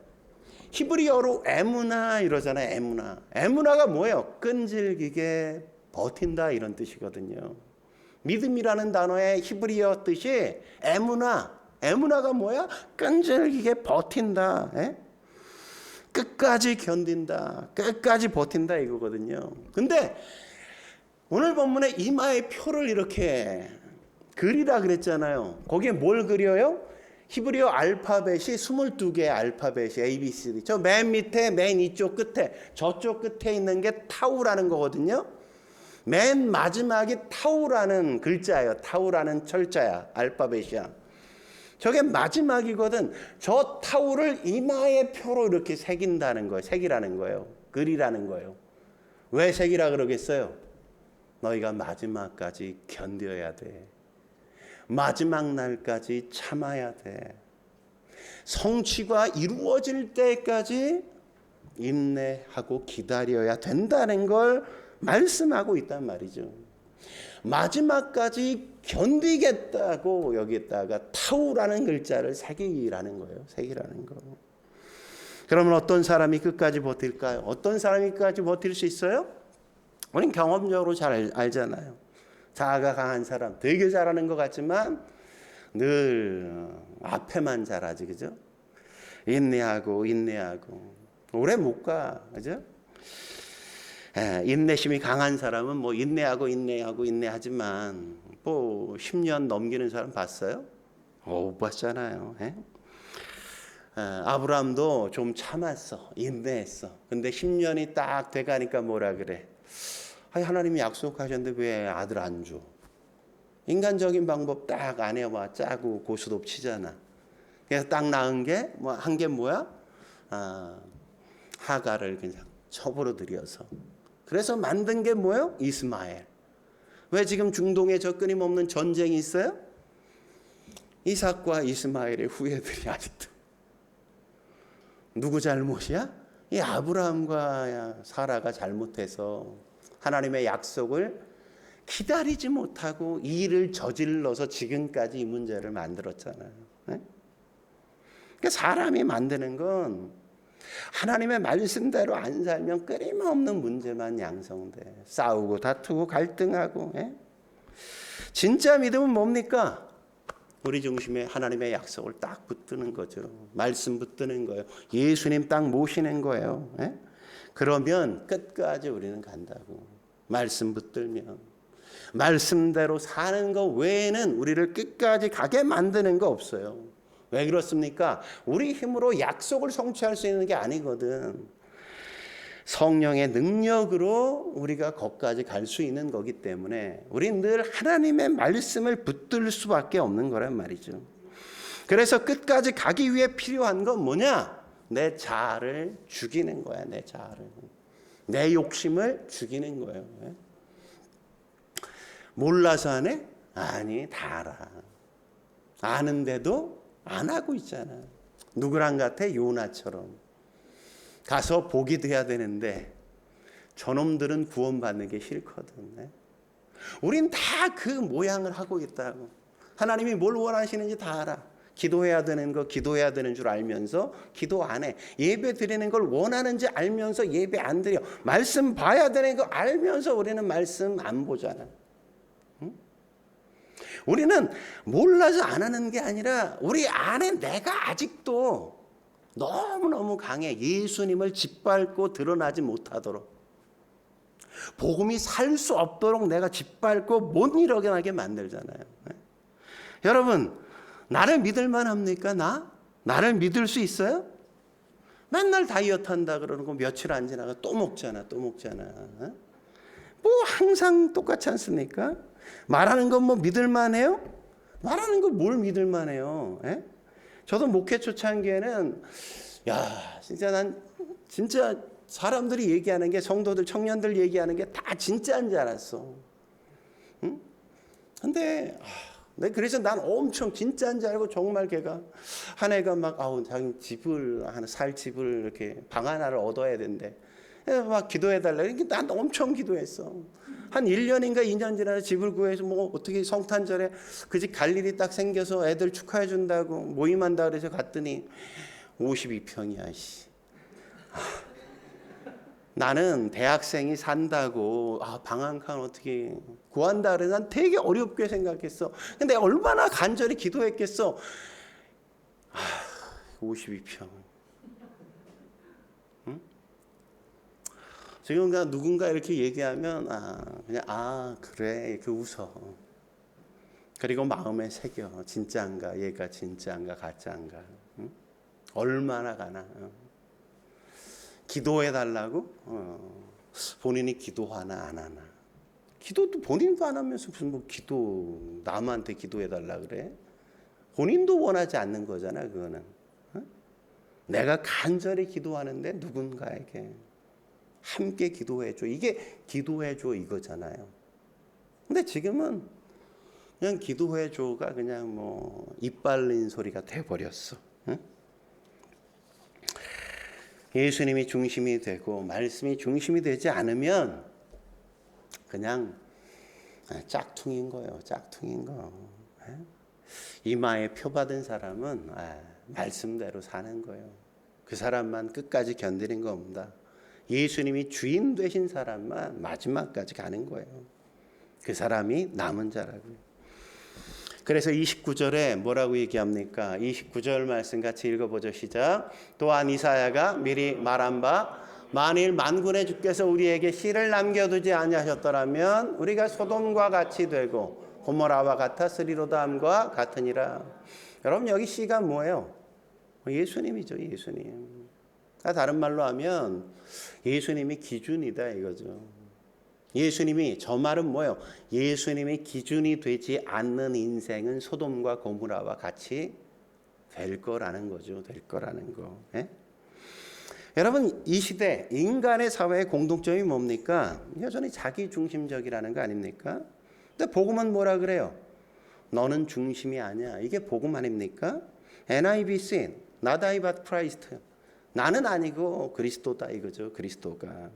히브리어로 에무나 이러잖아요. 에무나. 에무나가 뭐예요? 끈질기게 버틴다 이런 뜻이거든요. 믿음이라는 단어의 히브리어 뜻이 에무나. 에무나가 뭐야? 끈질기게 버틴다. 끝까지 견딘다. 끝까지 버틴다 이거거든요. 근데 오늘 본문에 이마에 표를 이렇게 그리라 그랬잖아요. 거기에 뭘 그려요? 히브리어 알파벳이 22개의 알파벳이 ABCD. 저 맨 밑에 맨 이쪽 끝에 저쪽 끝에 있는 게 타우라는 거거든요. 맨 마지막이 타우라는 글자예요. 타우라는 철자야. 알파벳이야. 저게 마지막이거든. 저 타우를 이마에 표로 이렇게 새긴다는 거예요. 새기라는 거예요. 그리라는 거예요. 왜 새기라 그러겠어요? 너희가 마지막까지 견뎌야 돼. 마지막 날까지 참아야 돼. 성취가 이루어질 때까지 인내하고 기다려야 된다는 걸 말씀하고 있단 말이죠. 마지막까지 견디겠다고 여기다가 타우라는 글자를 새기라는 거예요. 새기라는 거. 그러면 어떤 사람이 끝까지 버틸까요? 어떤 사람이 끝까지 버틸 수 있어요? 우린 경험적으로 잘 알잖아요. 자아가 강한 사람 되게 잘하는 것 같지만 늘 앞에만 잘하지, 그죠? 인내하고 오래 못 가, 그죠? 인내심이 강한 사람은 뭐 인내하지만 뭐 10년 넘기는 사람 봤어요? 못 봤잖아요. 아브라함도 좀 참았어, 인내했어. 근데 10년이 딱 돼가니까 뭐라 그래? 하나님이 약속하셨는데 왜 아들 안 줘? 인간적인 방법 딱 안 해봐. 짜고 고스톱 치잖아. 그래서 딱 낳은 게 한 게 뭐야? 하가를 그냥 첩으로 들여서. 그래서 만든 게 뭐예요? 이스마엘. 왜 지금 중동에 저 끊임없는 전쟁이 있어요? 이삭과 이스마엘의 후예들이 아직도. 누구 잘못이야? 이 아브라함과 사라가 잘못해서 하나님의 약속을 기다리지 못하고 이 일을 저질러서 지금까지 이 문제를 만들었잖아요. 그러니까 사람이 만드는 건 하나님의 말씀대로 안 살면 끊임없는 문제만 양성돼. 싸우고 다투고 갈등하고. 진짜 믿음은 뭡니까? 우리 중심에 하나님의 약속을 딱 붙드는 거죠. 말씀 붙드는 거예요. 예수님 딱 모시는 거예요. 그러면 끝까지 우리는 간다고. 말씀 붙들면 말씀대로 사는 것 외에는 우리를 끝까지 가게 만드는 거 없어요. 왜 그렇습니까? 우리 힘으로 약속을 성취할 수 있는 게 아니거든. 성령의 능력으로 우리가 거기까지 갈 수 있는 거기 때문에 우리는 늘 하나님의 말씀을 붙들 수밖에 없는 거란 말이죠. 그래서 끝까지 가기 위해 필요한 건 뭐냐? 내 자아를 죽이는 거야. 내 자아를. 내 욕심을 죽이는 거예요. 몰라서 하네? 아니, 다 알아. 아는데도 안 하고 있잖아. 누구랑 같아? 요나처럼. 가서 복이 돼야 되는데 저놈들은 구원받는 게 싫거든. 우린 다 그 모양을 하고 있다고. 하나님이 뭘 원하시는지 다 알아. 기도해야 되는 거 기도해야 되는 줄 알면서 기도 안 해. 예배 드리는 걸 원하는지 알면서 예배 안 드려. 말씀 봐야 되는 거 알면서 우리는 말씀 안 보잖아. 응? 우리는 몰라서 안 하는 게 아니라 우리 안에 내가 아직도 너무너무 강해. 예수님을 짓밟고 드러나지 못하도록, 복음이 살 수 없도록 내가 짓밟고 못 일어나게 만들잖아요. 여러분, 나를 믿을만 합니까? 나를 믿을 수 있어요? 맨날 다이어트 한다 그러는 거 며칠 안 지나가 또 먹잖아. 뭐 항상 똑같지 않습니까? 말하는 건 뭐 믿을만 해요? 말하는 거 뭘 믿을만 해요? 저도 목회 초창기에는 진짜 난 진짜 사람들이 얘기하는 게, 성도들, 청년들 얘기하는 게 다 진짜인 줄 알았어. 응? 근데 그래서 난 엄청 진짜인 줄 알고, 정말 걔가 한 애가 막 자기 집을 살 집을 이렇게 방 하나를 얻어야 된대. 막 기도해달라. 그러니까 난 엄청 기도했어. 한 1년인가 2년 지나서 집을 구해서 뭐 어떻게 성탄절에 그 집 갈 일이 딱 생겨서 애들 축하해 준다고 모임한다 그래서 갔더니 52평이야. 나는 대학생이 산다고 방 한 칸 어떻게 구한다 그래서 난 되게 어렵게 생각했어. 근데 얼마나 간절히 기도했겠어. 52평. 응? 지금 누군가 이렇게 얘기하면 그냥 그래 이렇게 웃어. 그리고 마음에 새겨. 진짜인가, 얘가 진짜인가 가짜인가. 응? 얼마나 가나. 기도해 달라고? 본인이 기도하나 안 하나? 기도도 본인도 안 하면서 무슨 뭐 기도, 남한테 기도해 달라 그래? 본인도 원하지 않는 거잖아, 그거는. 내가 간절히 기도하는데 누군가에게 함께 기도해 줘. 이게 기도해 줘 이거잖아요. 근데 지금은 그냥 기도해 줘가 그냥 뭐 입 벌린 소리가 돼 버렸어. 예수님이 중심이 되고 말씀이 중심이 되지 않으면 그냥 짝퉁인 거예요. 짝퉁인 거. 이마에 표 받은 사람은 말씀대로 사는 거예요. 그 사람만 끝까지 견디는 겁니다. 예수님이 주인 되신 사람만 마지막까지 가는 거예요. 그 사람이 남은 자라고요. 그래서 29절에 뭐라고 얘기합니까? 29절 말씀 같이 읽어보죠. 시작. 또한 이사야가 미리 말한 바, 만일 만군의 주께서 우리에게 씨를 남겨두지 아니하셨더라면 우리가 소돔과 같이 되고 고모라와 같았으리로다 함과 같으니라. 여러분, 여기 씨가 뭐예요? 예수님이죠. 예수님. 다른 말로 하면 예수님이 기준이다 이거죠. 예수님이, 저 말은 뭐예요? 예수님이 기준이 되지 않는 인생은 소돔과 고모라와 같이 될 거라는 거죠. 될 거라는 거. 여러분, 이 시대 인간의 사회의 공통점이 뭡니까? 여전히 자기중심적이라는 거 아닙니까? 근데 복음은 뭐라 그래요? 너는 중심이 아니야. 이게 복음 아닙니까? NIV not I but Christ. 나는 아니고 그리스도다 이거죠. 그리스도가.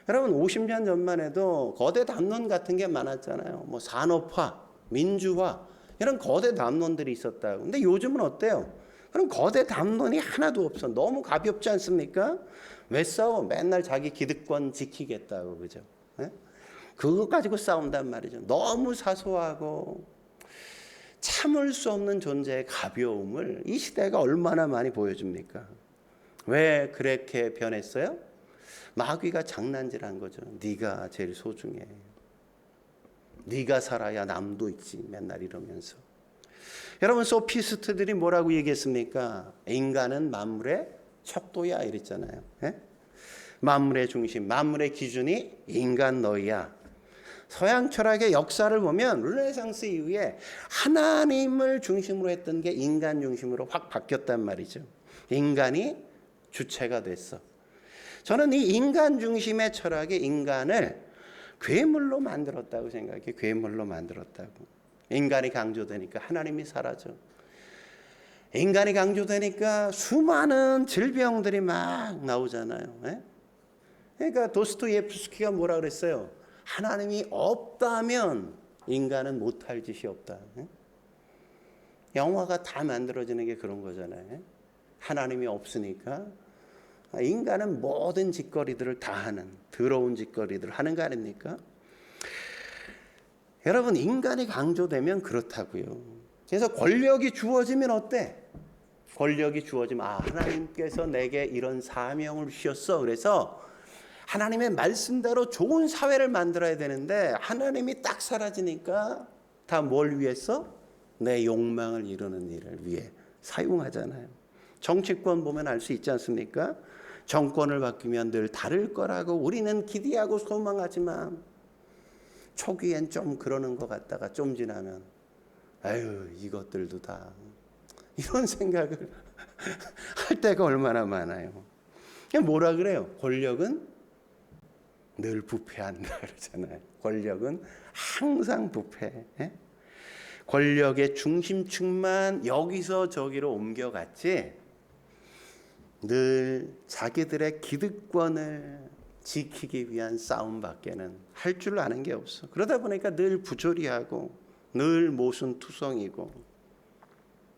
여러분, 50년 전만 해도 거대 담론 같은 게 많았잖아요. 뭐 산업화, 민주화 이런 거대 담론들이 있었다고. 근데 요즘은 어때요? 그럼 거대 담론이 하나도 없어. 너무 가볍지 않습니까? 왜 싸워? 맨날 자기 기득권 지키겠다고, 그죠? 그거 가지고 싸운단 말이죠. 너무 사소하고 참을 수 없는 존재의 가벼움을 이 시대가 얼마나 많이 보여줍니까? 왜 그렇게 변했어요? 마귀가 장난질한 거죠. 네가 제일 소중해. 네가 살아야 남도 있지. 맨날 이러면서. 여러분, 소피스트들이 뭐라고 얘기했습니까? 인간은 만물의 척도야 이랬잖아요. 만물의 중심, 만물의 기준이 인간 너희야. 서양 철학의 역사를 보면 르네상스 이후에 하나님을 중심으로 했던 게 인간 중심으로 확 바뀌었단 말이죠. 인간이 주체가 됐어. 저는 이 인간 중심의 철학의 인간을 괴물로 만들었다고 생각해. 괴물로 만들었다고. 인간이 강조되니까 하나님이 사라져. 인간이 강조되니까 수많은 질병들이 막 나오잖아요. 예? 그러니까 도스토옙스키가 뭐라 그랬어요? 하나님이 없다면 인간은 못할 짓이 없다. 예? 영화가 다 만들어지는 게 그런 거잖아요. 예? 하나님이 없으니까 인간은 모든 짓거리들을 다 하는, 더러운 짓거리들을 하는 거 아닙니까? 여러분, 인간이 강조되면 그렇다고요. 그래서 권력이 주어지면 어때? 권력이 주어지면 하나님께서 내게 이런 사명을 주셨어. 그래서 하나님의 말씀대로 좋은 사회를 만들어야 되는데 하나님이 딱 사라지니까 다 뭘 위해서? 내 욕망을 이루는 일을 위해 사용하잖아요. 정치권 보면 알 수 있지 않습니까? 정권을 바뀌면 늘 다를 거라고 우리는 기대하고 소망하지만 초기엔 좀 그러는 것 같다가 좀 지나면 아유 이것들도 다 이런 생각을 할 때가 얼마나 많아요. 뭐라 그래요? 권력은 늘 부패한다 그러잖아요. 권력은 항상 부패. 권력의 중심축만 여기서 저기로 옮겨갔지 늘 자기들의 기득권을 지키기 위한 싸움밖에는 할 줄 아는 게 없어. 그러다 보니까 늘 부조리하고 늘 모순투성이고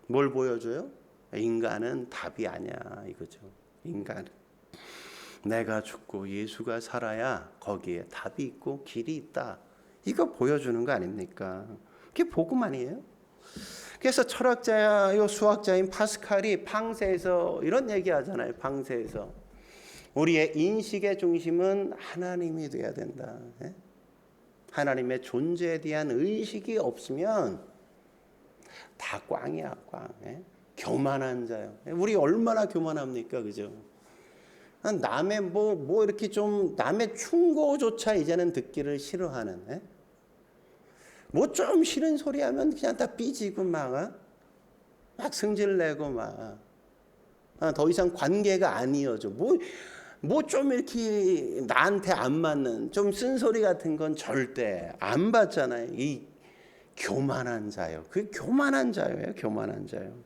뭘 보여줘요? 인간은 답이 아니야 이거죠. 인간은 내가 죽고 예수가 살아야 거기에 답이 있고 길이 있다. 이거 보여주는 거 아닙니까? 그게 복음 아니에요? 그래서 철학자요 수학자인 파스칼이 팡세에서 이런 얘기하잖아요. 팡세에서 우리의 인식의 중심은 하나님이 돼야 된다. 하나님의 존재에 대한 의식이 없으면 다 꽝이야, 꽝. 교만한 자요. 우리 얼마나 교만합니까, 그죠? 남의 뭐 이렇게 좀 남의 충고조차 이제는 듣기를 싫어하는. 뭐 좀 싫은 소리 하면 그냥 다 삐지고 막 승질 내고 막 더 이상 관계가 안 이어져. 뭐 좀 이렇게 나한테 안 맞는 좀 쓴소리 같은 건 절대 안 받잖아요. 이 교만한 자요. 그 교만한 자예요. 교만한 자요.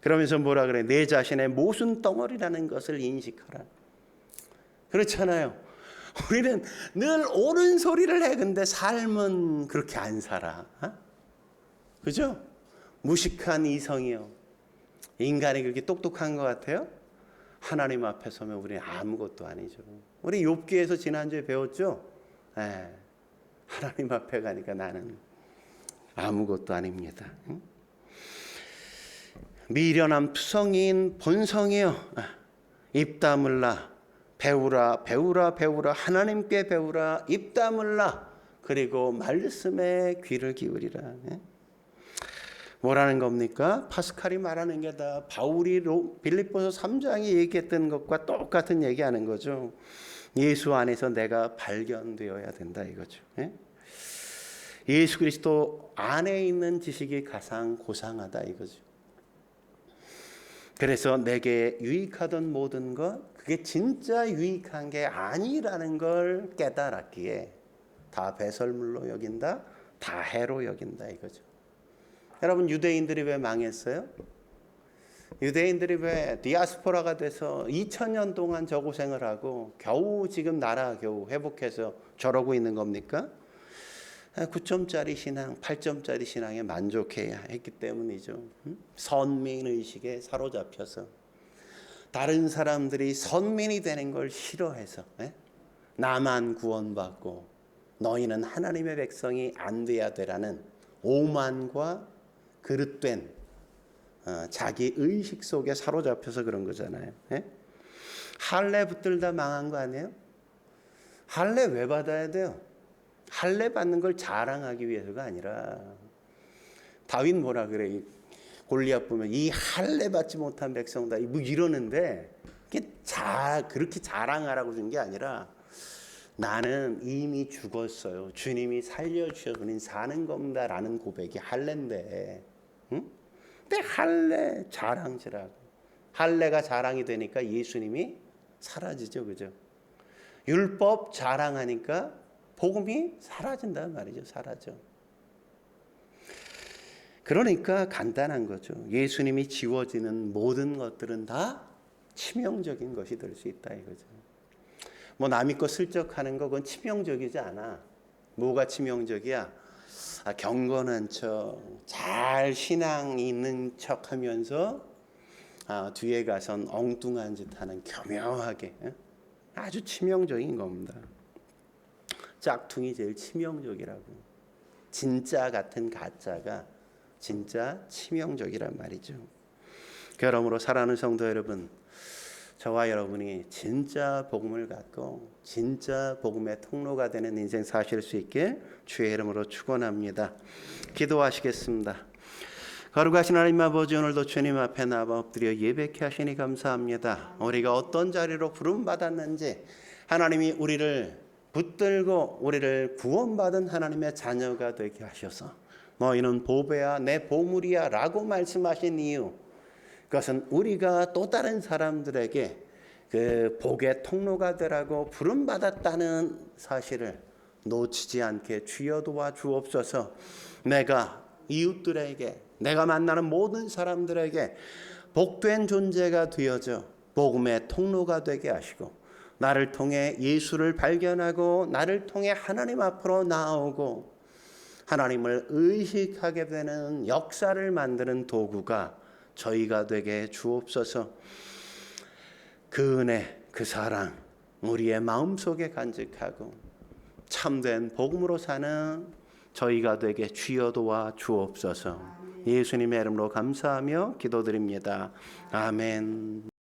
그러면서 뭐라 그래? 내 자신의 모순 덩어리라는 것을 인식하라. 그렇잖아요. 우리는 늘 옳은 소리를 해. 근데 삶은 그렇게 안 살아. 그죠? 무식한 이성이요. 인간이 그렇게 똑똑한 것 같아요? 하나님 앞에 서면 우리는 아무것도 아니죠. 우리 욥기에서 지난주에 배웠죠? 하나님 앞에 가니까 나는 아무것도 아닙니다. 미련한 투성이인 본성이요. 입 다물라. 배우라 배우라 배우라. 하나님께 배우라. 입 다물라. 그리고 말씀에 귀를 기울이라. 뭐라는 겁니까? 파스칼이 말하는 게 다 바울이 빌립보서 3장에 얘기했던 것과 똑같은 얘기하는 거죠. 예수 안에서 내가 발견되어야 된다 이거죠. 예수 그리스도 안에 있는 지식이 가장 고상하다 이거죠. 그래서 내게 유익하던 모든 것 그게 진짜 유익한 게 아니라는 걸 깨달았기에 다 배설물로 여긴다, 다 해로 여긴다 이거죠. 여러분 유대인들이 왜 망했어요? 유대인들이 왜 디아스포라가 돼서 2000년 동안 저 고생을 하고 겨우 지금 나라 겨우 회복해서 저러고 있는 겁니까? 9점짜리 신앙, 8점짜리 신앙에 만족해야 했기 때문이죠. 선민의식에 사로잡혀서 다른 사람들이 선민이 되는 걸 싫어해서 나만 구원받고 너희는 하나님의 백성이 안 돼야 되라는 오만과 그릇된 자기 의식 속에 사로잡혀서 그런 거잖아요. 할례 붙들다 망한 거 아니에요? 할례 왜 받아야 돼요? 할례 받는 걸 자랑하기 위해서가 아니라 다윗 뭐라 그래? 골리앗 보면 이 할례 받지 못한 백성다 뭐 이러는데 그렇게 자랑하라고 준 게 아니라 나는 이미 죽었어요. 주님이 살려주셔서 우린 사는 겁니다라는 고백이 할례인데, 응? 근데 할례 자랑질하고 할례가 자랑이 되니까 예수님이 사라지죠, 그죠? 율법 자랑하니까 복음이 사라진단 말이죠. 사라져. 그러니까 간단한 거죠. 예수님이 지워지는 모든 것들은 다 치명적인 것이 될 수 있다 이거죠. 뭐 남의 거 슬쩍 하는 거 그건 치명적이지 않아. 뭐가 치명적이야? 경건한 척, 잘 신앙 있는 척 하면서 뒤에 가선 엉뚱한 짓 하는 교묘하게 아주 치명적인 겁니다. 짝퉁이 제일 치명적이라고. 진짜 같은 가짜가 진짜 치명적이란 말이죠. 그러므로 사랑하는 성도 여러분, 저와 여러분이 진짜 복음을 갖고 진짜 복음의 통로가 되는 인생 사실 수 있게 주의 이름으로 축원합니다. 기도하시겠습니다. 거룩하신 하나님 아버지, 오늘도 주님 앞에 나와 엎드려 예배케 하시니 감사합니다. 우리가 어떤 자리로 부름받았는지 하나님이 우리를 붙들고 우리를 구원받은 하나님의 자녀가 되게 하셔서 너희는 보배야 내 보물이야 라고 말씀하신 이유, 그것은 우리가 또 다른 사람들에게 그 복의 통로가 되라고 부름받았다는 사실을 놓치지 않게 주여 도와 주옵소서. 내가 이웃들에게, 내가 만나는 모든 사람들에게 복된 존재가 되어져 복음의 통로가 되게 하시고, 나를 통해 예수를 발견하고 나를 통해 하나님 앞으로 나아오고 하나님을 의식하게 되는 역사를 만드는 도구가 저희가 되게 주옵소서. 그 은혜, 그 사랑 우리의 마음속에 간직하고 참된 복음으로 사는 저희가 되게 주여 도와 주옵소서. 예수님의 이름으로 감사하며 기도드립니다. 아멘.